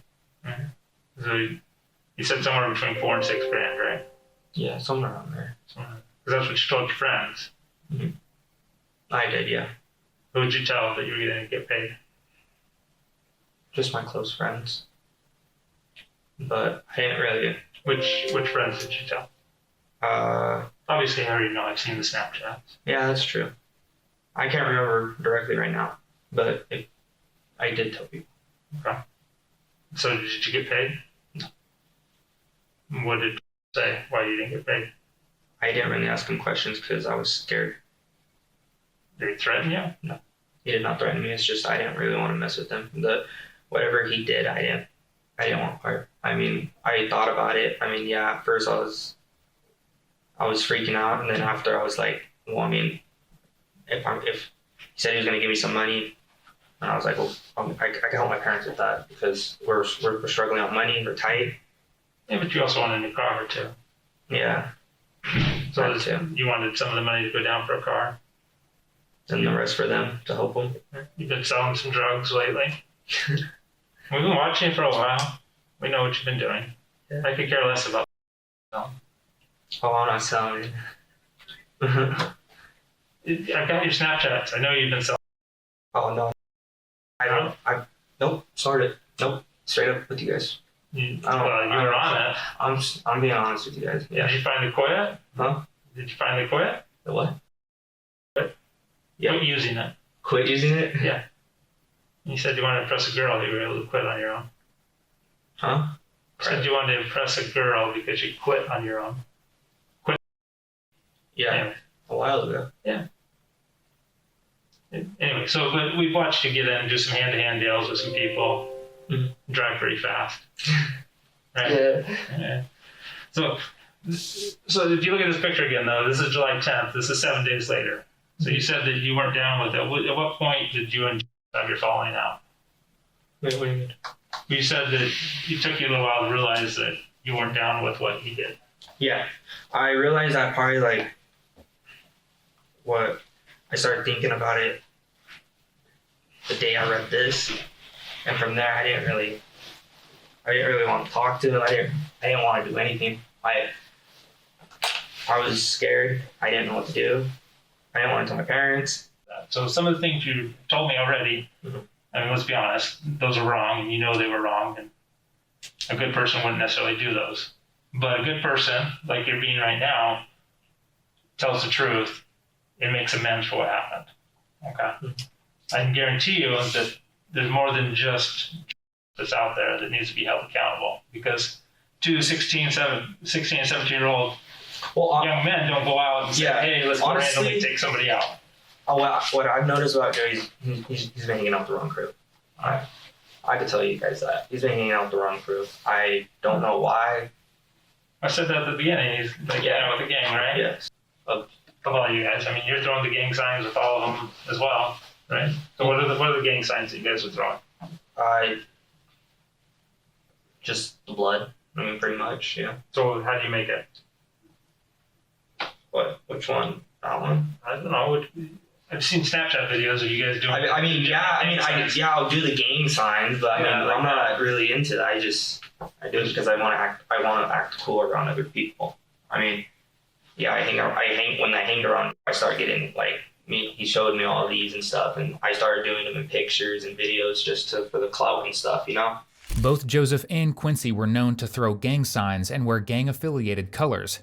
So you said somewhere between 4 and 6 grand, right? Yeah, somewhere around there. Because that's what you told your friends. I did, yeah. Who would you tell that you were going to get paid? Just my close friends. But I didn't really. Which friends did you tell? Obviously, I already know. I've seen the Snapchats. Yeah, that's true. I can't remember directly right now, but I did tell people. Okay. So did you get paid? No. What did you say? Why you didn't get paid? I didn't really ask him questions because I was scared. Did he threaten you? No, he did not threaten me. It's just I didn't really want to mess with him. Whatever he did, I didn't want part. I mean, I thought about it. I mean, yeah, at first I was freaking out, and then after I was like, well, I mean, if he said he was gonna give me some money, and I was like, well, I can help my parents with that because we're struggling on money, we're tight. Yeah, but you also want a new car too. Yeah. So That too. you wanted some of the money to go down for a car. And the rest for them to help them. You've been selling some drugs lately. We've been watching you for a while. We know what you've been doing. Yeah. I could care less about. Oh, I'm not selling. I've got your Snapchats. I know you've been selling. Oh no. Nope, started. Nope, straight up with you guys. You were on it. I'm being honest with you guys. Yeah. Did you finally quit? Huh? Did you finally quit? The what? Yeah. Quit using it. Quit using it? Yeah. You said you wanted to impress a girl. You were able to quit on your own. Huh? You said you wanted to impress a girl because you quit on your own. Yeah. Anyway. A while ago. Anyway, so but we've watched you get in and do some hand-to-hand deals with some people. Mhm. Drive pretty fast. Right? Yeah. So if you look at this picture again, though, this is July 10th. This is 7 days later. So you said that you weren't down with it. At what point did you and have your falling out? Wait, what do you mean? You said that it took you a little while to realize that you weren't down with what he did. Yeah. I realized that probably like what I started thinking about it the day I read this. And from there I didn't really want to talk to him. I didn't want to do anything. I was scared. I didn't know what to do. I didn't want to tell my parents. So some of the things you told me already, I mean, let's be honest, those are wrong, and you know they were wrong, and a good person wouldn't necessarily do those. But a good person, like you're being right now, tells the truth and makes amends for what happened. Okay? I can guarantee you that there's more than just that's out there that needs to be held accountable, because two 16 and 17-year-old young men don't go out and say, hey, let's go randomly take somebody out. What I've noticed about Joe, he's been hanging out with the wrong crew. I could tell you guys that. He's been hanging out with the wrong crew. I don't know why. I said that at the beginning. He's like, with the gang, right? Yes. Of all you guys. I mean, you're throwing the gang signs with all of them as well, right? So what are the gang signs that you guys are throwing? Just the blood. I mean, pretty much, yeah. So how do you make it? What? Which one? That one? I don't know. I've seen Snapchat videos of you guys doing. I'll do the gang signs, but I'm not really into that. I do it because I want to act cool around other people. I mean, yeah, when I hang around, I start getting like he showed me all these and stuff, and I started doing them in pictures and videos just for the clout and stuff, you know. Both Joseph and Quincy were known to throw gang signs and wear gang-affiliated colors.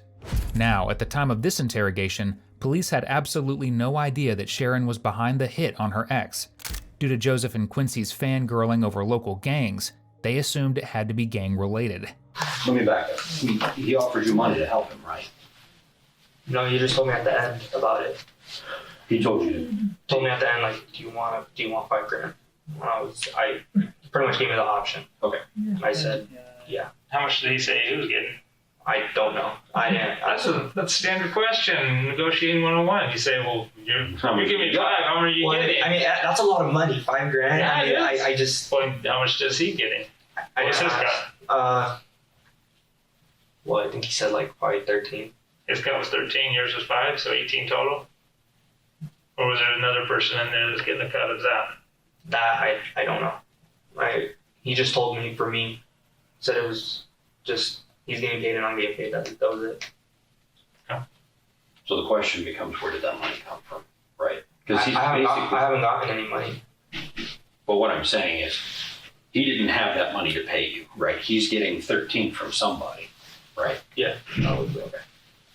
Now, at the time of this interrogation, police had absolutely no idea that Sharon was behind the hit on her ex. Due to Joseph and Quincy's fangirling over local gangs, they assumed it had to be gang-related. Let me back up. He offered you money to help him, right? No, you just told me at the end about it. He told you Told me at the end, like, do you want $5 grand? I pretty much gave me the option. Okay. And I said, yeah. How much did he say he was getting? I don't know. I didn't. That's a standard question. Negotiating 101. You say, well, you're giving me $5. How much are you getting? I mean, that's a lot of money. $5 grand. Yeah, I mean, I just. Well, how much does he getting? I What's his cut? well, I think he said like probably 13. his cut was 13, yours was 5, so 18 total? Or was there another person in there that's getting the cut of that? That I don't know. He just told me said it was just he's getting paid and I'm getting paid. That was it. So the question becomes, where did that money come from, right? Because I haven't gotten any money. But what I'm saying is, he didn't have that money to pay you, right? He's getting 13 from somebody, right? Yeah, probably. Okay.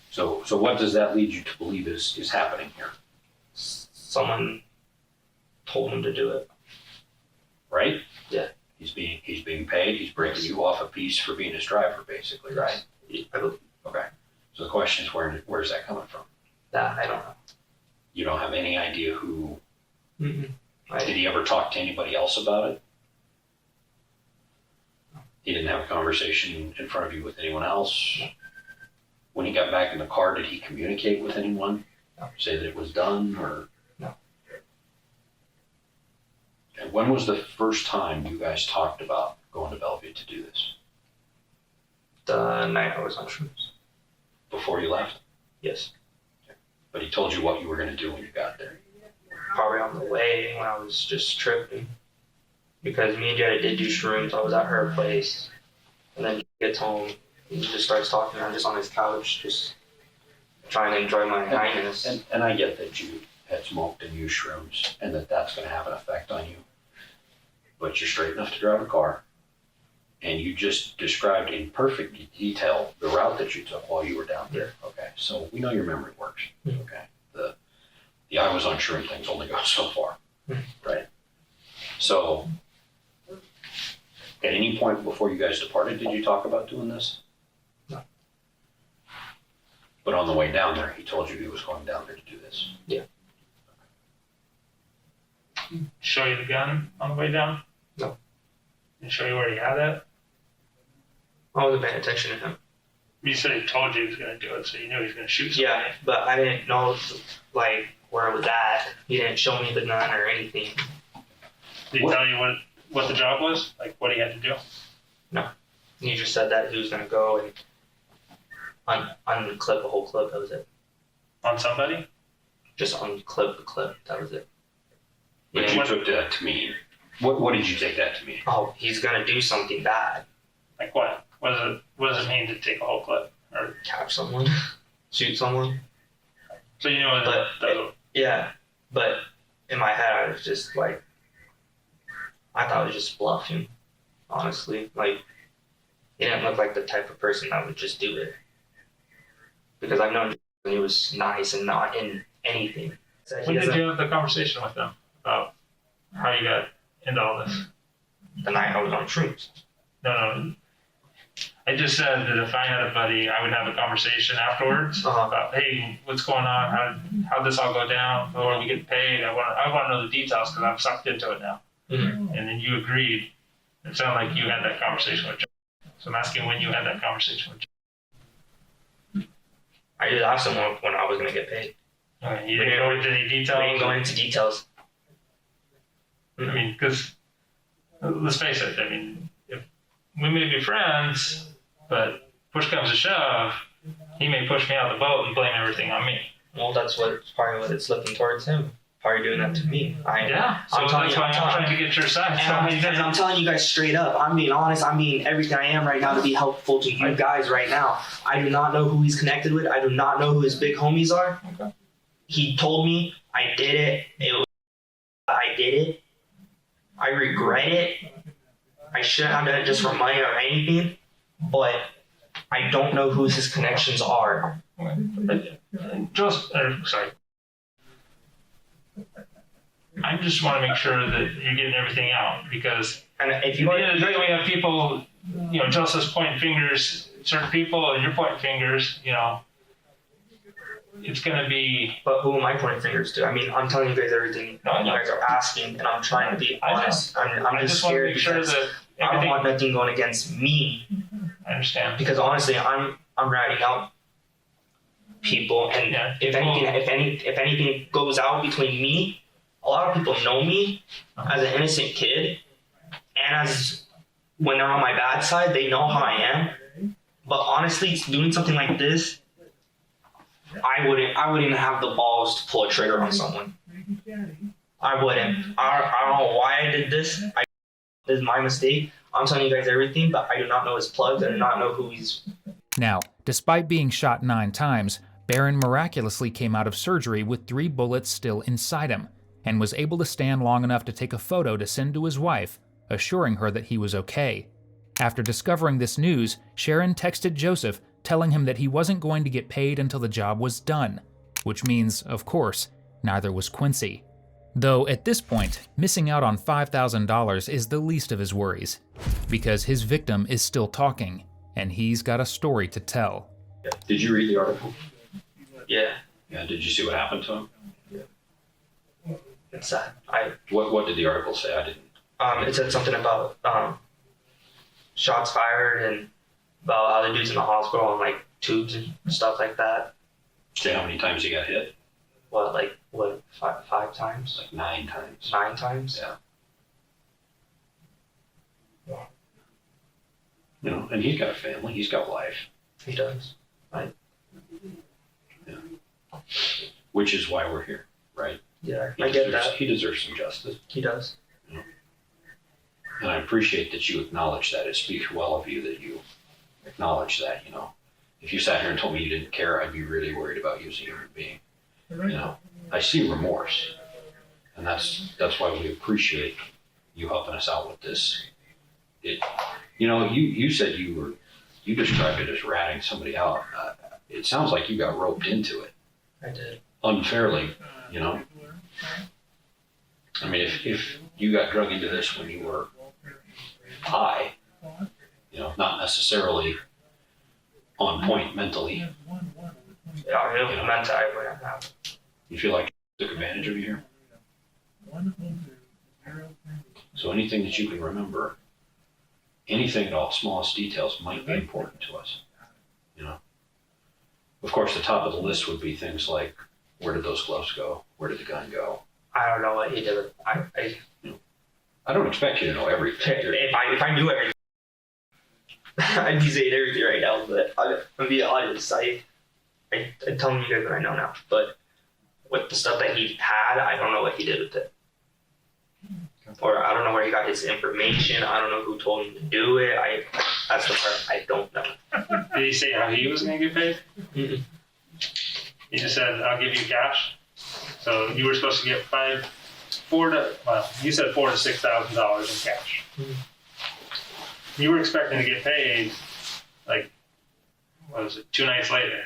So what does that lead you to believe is happening here, Someone told him to do it. right? Yeah. He's being paid. He's breaking you off a piece for being his driver, basically, right? I believe Okay. So the question is, where's that coming from? that. I don't know. You don't have any idea who. Mm-mm. Did he ever talk to anybody else about it? He didn't have a conversation in front of you with anyone else? When he got back in the car, did he communicate with anyone? No. Say that it was done, or? No. And when was the first time you guys talked about going to Bellevue to do this? The night I was on shrooms. Before you left? Yes. But he told you what you were going to do when you got there. Probably on the way when I was just tripping. Because me and Jared did do shrooms. I was at her place. And then he gets home and he just starts talking. I'm just on his couch, just trying to enjoy my highness. And I get that you had smoked and used shrooms and that's going to have an effect on you. But you're straight enough to drive a car. And you just described in perfect detail the route that you took while you were down there. Okay, so we know your memory works. Mhm. Okay, the I was unsure and things only go so far, right? So, at any point before you guys departed, did you talk about doing this? No. But on the way down there, he told you he was going down there to do this. Yeah. Show you the gun on the way down? No. And show you where he had it? I wasn't paying attention to him. You said he told you he was going to do it, so you knew he was going to shoot somebody. Yeah, but I didn't know like where it was at. He didn't show me the gun or anything. Did he tell you what the job was? Like what he had to do? He just said that he was gonna go and unclip a whole clip. That was it. On somebody? Just unclip the clip. That was it. But Yeah. you took that to mean, what did you take that to mean? Oh, he's gonna do something bad. Like what? What does it mean to take a whole clip? Or Catch someone, shoot someone. so you know But yeah, but in my head I was just like, I thought I was just bluffing. Honestly, like he didn't look like the type of person that would just do it. Because I've known him and he was nice and not in anything. So he when did doesn't- you have the conversation with him about how you got into all this? The night I was on shrooms. No. I just said that if I had a buddy, I would have a conversation afterwards about, hey, what's going on? How'd this all go down? Or we get paid? I want to know the details because I'm sucked into it now. Mm-hmm. And then you agreed. It sounded like you had that conversation with John. So I'm asking when you had that conversation with John. I just asked him when I was gonna get paid. Okay, you didn't go into any We details? didn't go into details. I mean, because let's face it, I mean, if we may be friends, but push comes to shove, he may push me out the boat and blame everything on me. Well, that's probably what it's looking towards him. Probably doing that to me. So I'm that's why telling you, I'm trying to get your side. And I'm telling you guys straight up. I'm being honest. I mean everything I am right now to be helpful to you guys right now. I do not know who he's connected with. I do not know who his big homies are. Okay. He told me I did it. I did it. I regret it. I shouldn't have done it just for money or anything. But I don't know who his connections are. Sorry. I just want to make sure that you're getting everything out because And if at you the end of the day, we have people, Joseph's pointing fingers at certain people and you're pointing fingers, it's going to be. But who am I pointing fingers to? I mean, I'm telling you guys everything No, I you know. guys are asking, and I'm trying to be I know. honest. I'm I just just want to scared make sure because that I don't everything. want nothing going against me. I understand. Because honestly, I'm ratting out people, and Yeah, if anything goes out between me, a lot of people know me as an innocent kid, and as when they're on my bad side, they know how I am. But honestly, doing something like this, I wouldn't even have the balls to pull a trigger on someone. I wouldn't. I don't know why I did this. This is my mistake. I'm telling you guys everything, but I do not know his plugs. I do not know who he's. Now, despite being shot 9 times, Barron miraculously came out of surgery with 3 bullets still inside him, and was able to stand long enough to take a photo to send to his wife, assuring her that he was okay. After discovering this news, Sharon texted Joseph telling him that he wasn't going to get paid until the job was done, which means, of course, neither was Quincy. Though at this point, missing out on $5,000 is the least of his worries, because his victim is still talking, and he's got a story to tell. Did you read the article? Yeah, Yeah. Did you see what happened to him? it's sad. What did the article say? I didn't. It said something about shots fired and about how the dude's in the hospital and like tubes and stuff like that. Say how many times he got hit? Five times? Like 9 times. 9 times? Yeah. You know, and he's got a family. He's got life. He does. Which is why we're here, right? Yeah, I get that. He deserves some justice. He does. And I appreciate that you acknowledge that. It speaks well of you that you acknowledge that, you know. If you sat here and told me you didn't care, I'd be really worried about you as a human being. You know, I see remorse. And that's why we appreciate you helping us out with this. You know, you said you described it as ratting somebody out. It sounds like you got roped into it. I did. Unfairly, you know. I mean, if you got drug into this when you were high, you know, not necessarily on point mentally. Yeah, it was meant to. I wouldn't have. You feel like you took advantage of you here? So anything that you can remember, anything at all, smallest details might be important to us, you know. Of course, the top of the list would be things like, where did those gloves go? Where did the gun go? I don't know what he did. I don't expect you to know everything. If I knew everything, I'd be saying everything right now. But I'm being honest. I'm telling you guys what I know now. But with the stuff that he had, I don't know what he did with it. Or I don't know where he got his information. I don't know who told him to do it. That's the part I don't know. Did he say how he was going to get paid? Mm-mm. He just said, I'll give you cash. So you were supposed to get you said $4,000 to $6,000 in cash. Mm-hmm. You were expecting to get paid, like, 2 nights later.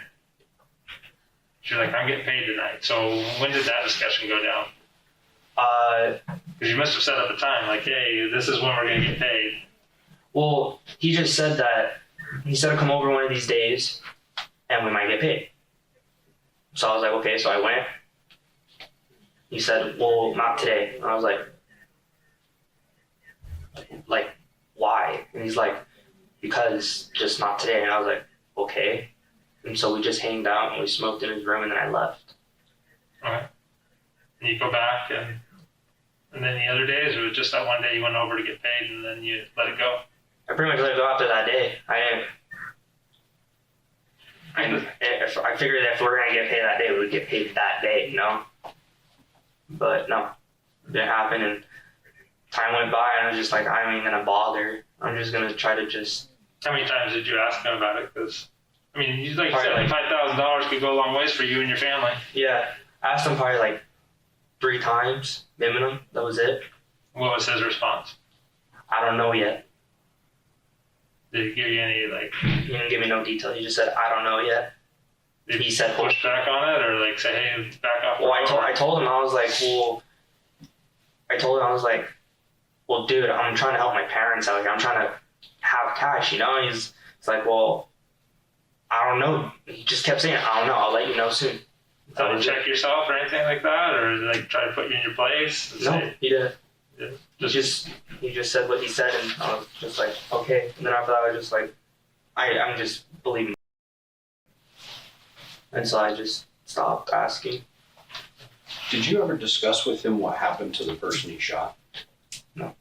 You're like, I'm getting paid tonight. So when did that discussion go down? Because you must have set up a time, like, hey, this is when we're going to get paid. Well, he just said that he said to come over one of these days and we might get paid. So I was like, okay, so I went. He said, well, not today. And I was like, why? And he's like, because just not today. And I was like, okay. And so we just hanged out and we smoked in his room and then I left. Okay. And you go back and then the other days, it was just that one day you went over to get paid and then you let it go? I pretty much let it go after that day. I figured that if we're going to get paid that day, we would get paid that day, you know? But no, it didn't happen. And time went by and I was just like, I ain't going to bother. I'm just going to try to just... How many times did you ask him about it? Because, I mean, like you said, Probably $5,000 could go a long ways for you and your family. Yeah, I asked him probably like 3 times minimum. That was it. What was his response? I don't know yet. Did he give you any, like... He didn't give me no detail. He just said, I don't know yet. Did He said, push back on it or like say, hey, back off? well, I told him, I was like, well, dude, I'm trying to help my parents out. Like, I'm trying to have cash, you know? He's like, well, I don't know. He just kept saying, I don't know. I'll let you know soon. Tell him to check yourself or anything like that? Or like try to put you in your place? And No, say, he didn't. yeah, He just said what he said, and I was just like, okay. And then after that, I was just like, I'm just believing. And so I just stopped asking. Did you ever discuss with him what happened to the person he shot? No.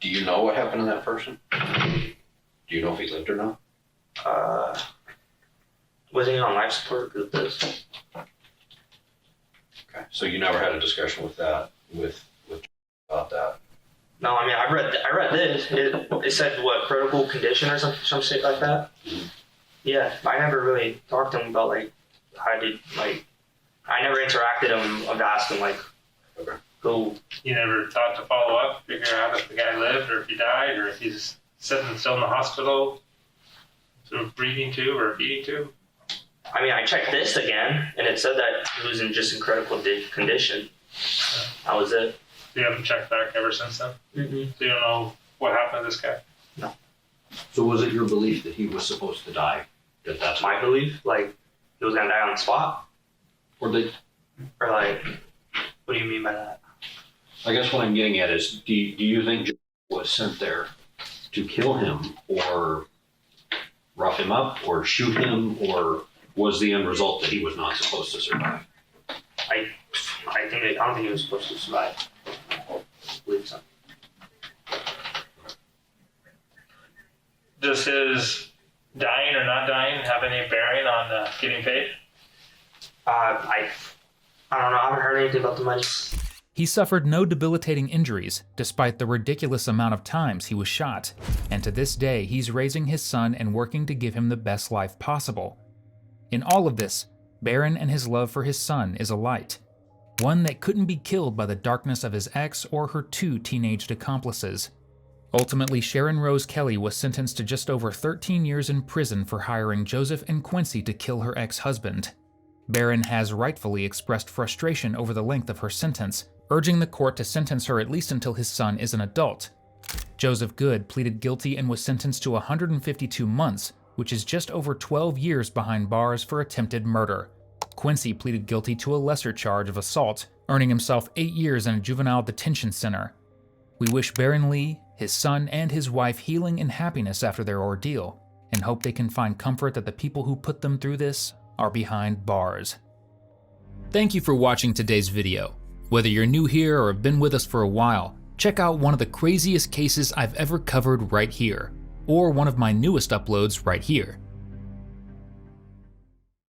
Do you know what happened to that person? Do you know if he lived or not? wasn't on life support with this. Okay. So you never had a discussion with that, with about that? No, I mean, I read this. It said what, critical condition or some shit like that. Yeah, I never really talked to him about like how did like I never interacted him and asked him like, Okay. who. You never thought to follow up, figure out if the guy lived or if he died or if he's sitting still in the hospital, sort of breathing tube or feeding tube? I mean, I checked this again, and it said that he was in critical condition. That was it. You haven't checked back ever since then? Mm-hmm. So you don't know what happened to this guy? So was it your belief that he was supposed to die? That's My belief, like, he was gonna die on the spot? Or they, Or like, what do you mean by that? I guess what I'm getting at is, do you think Joe was sent there to kill him or rough him up or shoot him, or was the end result that he was not supposed to survive? I don't think he was supposed to survive. I believe so. Does his dying or not dying have any bearing on getting paid? I don't know. I haven't heard anything about the money. He suffered no debilitating injuries, despite the ridiculous amount of times he was shot, and to this day he's raising his son and working to give him the best life possible. In all of this, Barron and his love for his son is a light, one that couldn't be killed by the darkness of his ex or her 2 teenaged accomplices. Ultimately, Sharon Rose Kelly was sentenced to just over 13 years in prison for hiring Joseph and Quincy to kill her ex-husband. Barron has rightfully expressed frustration over the length of her sentence, urging the court to sentence her at least until his son is an adult. Joseph Good pleaded guilty and was sentenced to 152 months, which is just over 12 years behind bars for attempted murder. Quincy pleaded guilty to a lesser charge of assault, earning himself 8 years in a juvenile detention center. We wish Barron Lee, his son, and his wife healing and happiness after their ordeal, and hope they can find comfort that the people who put them through this are behind bars. Thank you for watching today's video. Whether you're new here or have been with us for a while, check out one of the craziest cases I've ever covered right here, or one of my newest uploads right here.